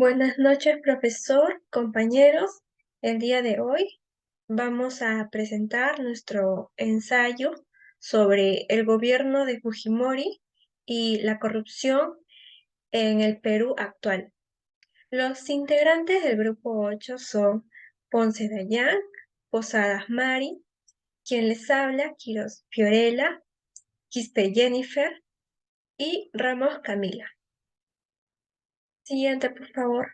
Buenas noches, profesor, compañeros. El día de hoy vamos a presentar nuestro ensayo sobre el gobierno de Fujimori y la corrupción en el Perú actual. Los integrantes del grupo 8 son Ponce Dayan, Posadas Mari, quien les habla, Quiroz Fiorella, Quispe Jennifer y Ramos Camila. Siguiente, por favor.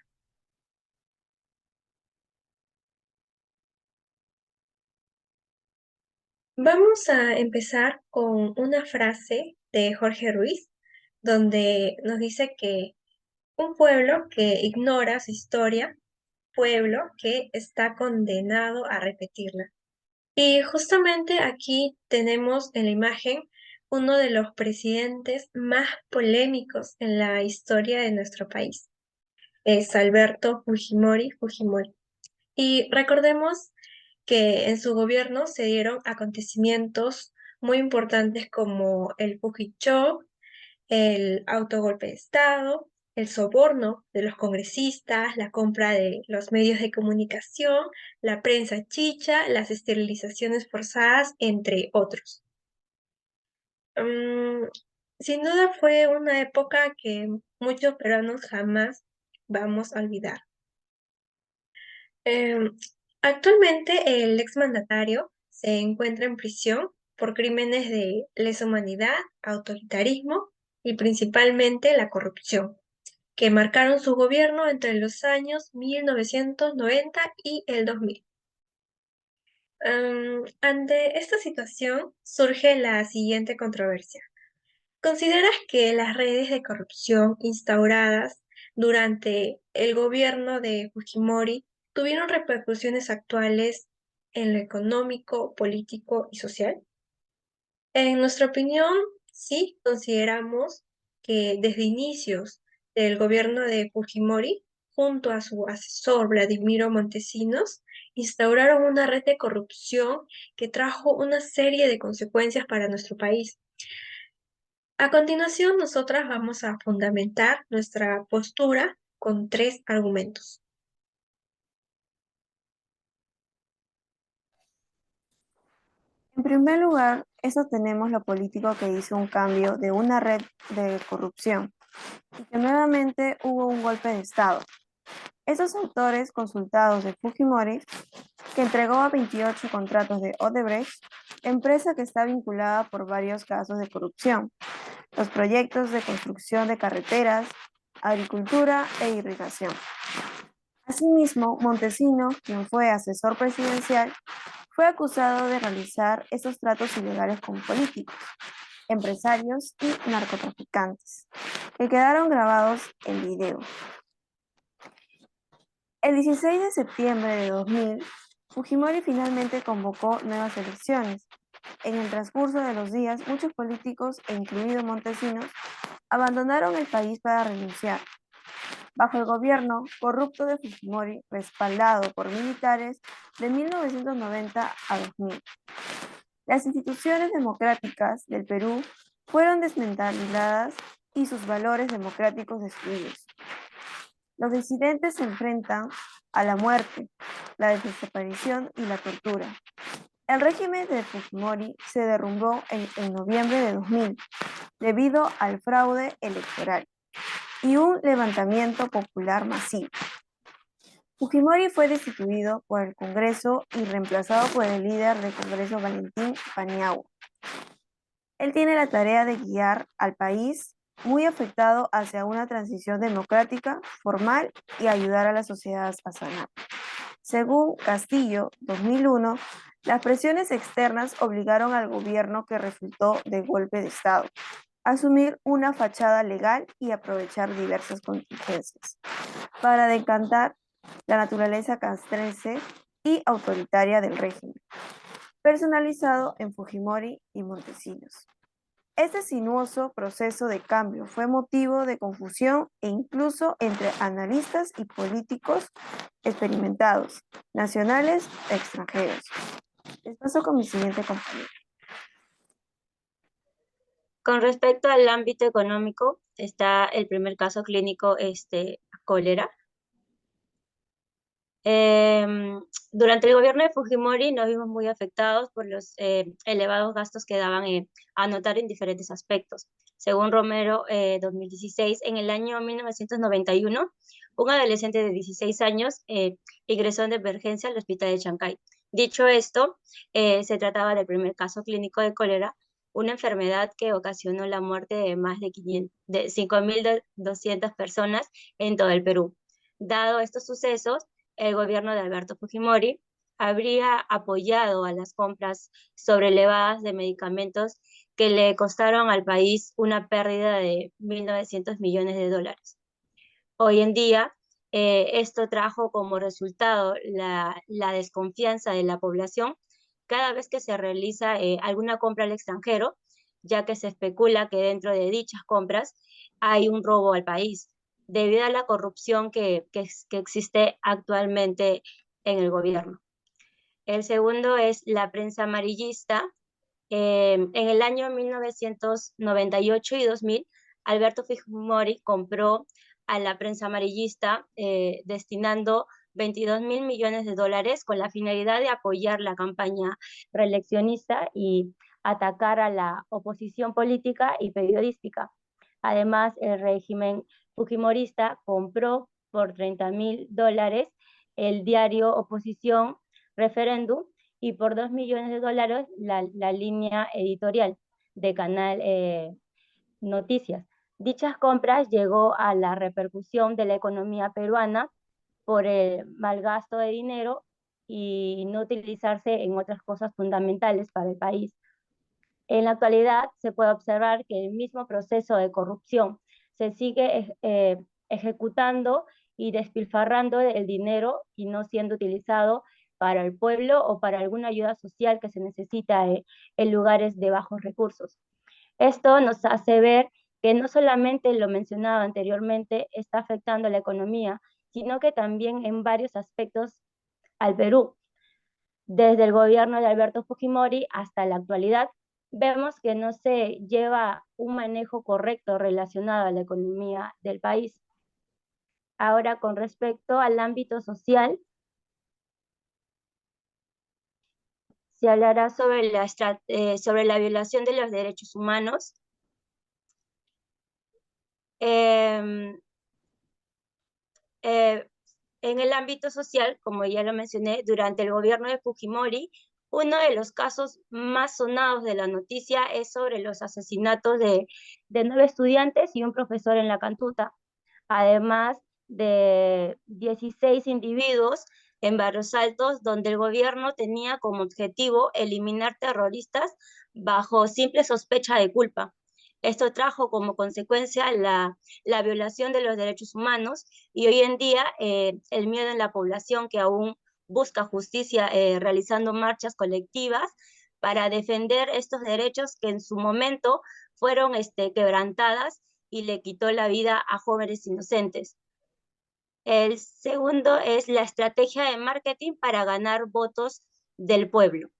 Vamos a empezar con una frase de Jorge Ruiz, donde nos dice que un pueblo que ignora su historia, pueblo que está condenado a repetirla. Y justamente aquí tenemos en la imagen uno de los presidentes más polémicos en la historia de nuestro país. Es Alberto Fujimori. Y recordemos que en su gobierno se dieron acontecimientos muy importantes como el Fujichó, el autogolpe de Estado, el soborno de los congresistas, la compra de los medios de comunicación, la prensa chicha, las esterilizaciones forzadas, entre otros. Mm, Sin duda fue una época que muchos peruanos jamás vamos a olvidar. Em, Actualmente el exmandatario se encuentra en prisión por crímenes de lesa humanidad, autoritarismo y principalmente la corrupción, que marcaron su gobierno entre los años 1990 y el 2000. Ante esta situación surge la siguiente controversia. ¿Consideras que las redes de corrupción instauradas durante el gobierno de Fujimori tuvieron repercusiones actuales en lo económico, político y social? En nuestra opinión, sí consideramos que desde inicios del gobierno de Fujimori, junto a su asesor Vladimiro Montesinos, instauraron una red de corrupción que trajo una serie de consecuencias para nuestro país. A continuación, nosotras vamos a fundamentar nuestra postura con 3 argumentos. En primer lugar, eso tenemos lo político que hizo un cambio de una red de corrupción y que nuevamente hubo un golpe de Estado. Esos autores consultados de Fujimori, que entregó a 28 contratos de Odebrecht, empresa que está vinculada por varios casos de corrupción, los proyectos de construcción de carreteras, agricultura e irrigación. Asimismo, Montesinos, quien fue asesor presidencial, fue acusado de realizar esos tratos ilegales con políticos, empresarios y narcotraficantes, que quedaron grabados en video. El 16 de septiembre de 2000, Fujimori finalmente convocó nuevas elecciones. En el transcurso de los días, muchos políticos, incluido Montesinos, abandonaron el país para renunciar. Bajo el gobierno corrupto de Fujimori, respaldado por militares de 1990 a 2000. Las instituciones democráticas del Perú fueron desmanteladas y sus valores democráticos destruidos. Los disidentes se enfrentan a la muerte, la desaparición y la tortura. El régimen de Fujimori se derrumbó en noviembre de 2000 debido al fraude electoral y un levantamiento popular masivo. Fujimori fue destituido por el Congreso y reemplazado por el líder del Congreso Valentín Paniagua. Él tiene la tarea de guiar al país muy afectado hacia una transición democrática, formal y ayudar a la sociedad a sanar. Según Castillo, 2001, las presiones externas obligaron al gobierno que resultó de golpe de Estado a asumir una fachada legal y aprovechar diversas contingencias para decantar la naturaleza castrense y autoritaria del régimen, personalizado en Fujimori y Montesinos. Este sinuoso proceso de cambio fue motivo de confusión e incluso entre analistas y políticos experimentados, nacionales e extranjeros. Les paso con mi siguiente compañero. Con respecto al ámbito económico, está el primer caso clínico, cólera. Em, Durante el gobierno de Fujimori nos vimos muy afectados por los elevados gastos que daban a notar en diferentes aspectos. Según Romero, 2016, en el año 1991, un adolescente de 16 años ingresó de emergencia al hospital de Chancay. Dicho esto, se trataba del primer caso clínico de cólera, una enfermedad que ocasionó la muerte de más de 5.200 personas en todo el Perú. Dado estos sucesos, el gobierno de Alberto Fujimori habría apoyado a las compras sobrelevadas de medicamentos que le costaron al país una pérdida de 1.900 millones de dólares. Hoy en día, esto trajo como resultado la desconfianza de la población cada vez que se realiza alguna compra al extranjero, ya que se especula que dentro de dichas compras hay un robo al país, debido a la corrupción que existe actualmente en el gobierno. El segundo es la prensa amarillista. En el año 1998 y 2000, Alberto Fujimori compró a la prensa amarillista destinando 22.000 millones de dólares con la finalidad de apoyar la campaña reeleccionista y atacar a la oposición política y periodística. Además, el régimen fujimorista compró por 30.000 dólares el diario Oposición Referéndum y por 2 millones de dólares la línea editorial de Canal Noticias. Dichas compras llegó a la repercusión de la economía peruana por el mal gasto de dinero y no utilizarse en otras cosas fundamentales para el país. En la actualidad se puede observar que el mismo proceso de corrupción se sigue ejecutando y despilfarrando el dinero y no siendo utilizado para el pueblo o para alguna ayuda social que se necesita en lugares de bajos recursos. Esto nos hace ver que no solamente lo mencionado anteriormente está afectando a la economía, sino que también en varios aspectos al Perú. Desde el gobierno de Alberto Fujimori hasta la actualidad, vemos que no se lleva un manejo correcto relacionado a la economía del país. Ahora, con respecto al ámbito social, se hablará sobre la violación de los derechos humanos. Eh, eh, en el ámbito social, como ya lo mencioné, durante el gobierno de Fujimori, uno de los casos más sonados de la noticia es sobre los asesinatos de 9 estudiantes y un profesor en la Cantuta, además de 16 individuos en Barrios Altos, donde el gobierno tenía como objetivo eliminar terroristas bajo simple sospecha de culpa. Esto trajo como consecuencia la violación de los derechos humanos y hoy en día el miedo en la población que aún busca justicia realizando marchas colectivas para defender estos derechos que en su momento fueron quebrantadas y le quitó la vida a jóvenes inocentes. El segundo es la estrategia de marketing para ganar votos del pueblo.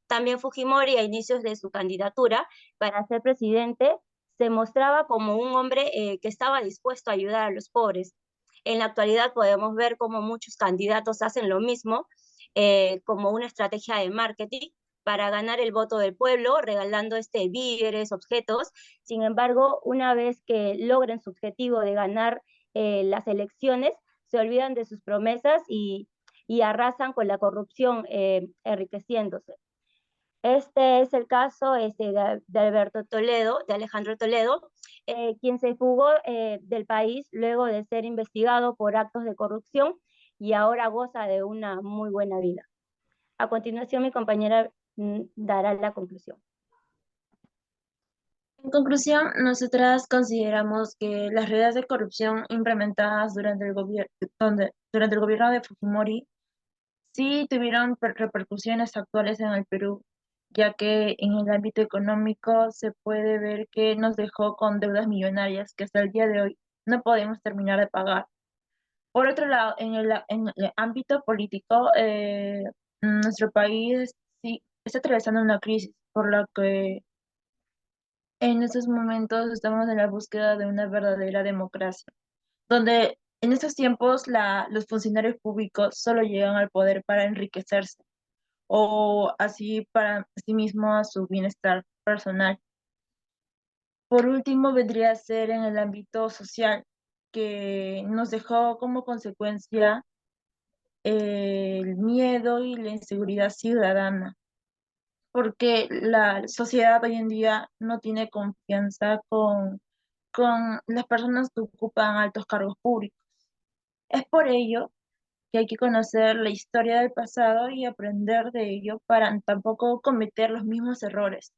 También Fujimori, a inicios de su candidatura para ser presidente, se mostraba como un hombre que estaba dispuesto a ayudar a los pobres. En la actualidad podemos ver cómo muchos candidatos hacen lo mismo como una estrategia de marketing para ganar el voto del pueblo, regalando víveres, objetos. Sin embargo, una vez que logren su objetivo de ganar las elecciones, se olvidan de sus promesas y arrasan con la corrupción, enriqueciéndose. Este es el caso de Alberto Toledo, de Alejandro Toledo, quien se fugó del país luego de ser investigado por actos de corrupción y ahora goza de una muy buena vida. A continuación, mi compañera dará la conclusión. En conclusión, nosotras consideramos que las reglas de corrupción implementadas durante el gobierno de Fujimori sí tuvieron repercusiones actuales en el Perú, ya que en el ámbito económico se puede ver que nos dejó con deudas millonarias que hasta el día de hoy no podemos terminar de pagar. Por otro lado, en el ámbito político, nuestro país sí está atravesando una crisis, por lo que en estos momentos estamos en la búsqueda de una verdadera democracia, donde En estos tiempos, los funcionarios públicos solo llegan al poder para enriquecerse o así para sí mismo a su bienestar personal. Por último, vendría a ser en el ámbito social, que nos dejó como consecuencia el miedo y la inseguridad ciudadana, porque la sociedad hoy en día no tiene confianza con las personas que ocupan altos cargos públicos. Es por ello que hay que conocer la historia del pasado y aprender de ello para tampoco cometer los mismos errores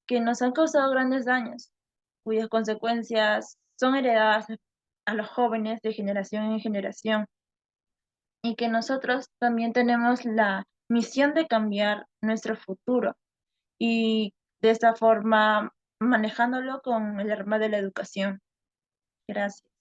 que nos han causado grandes daños, cuyas consecuencias son heredadas a los jóvenes de generación en generación, y que nosotros también tenemos la misión de cambiar nuestro futuro y de esta forma manejándolo con el arma de la educación. Gracias.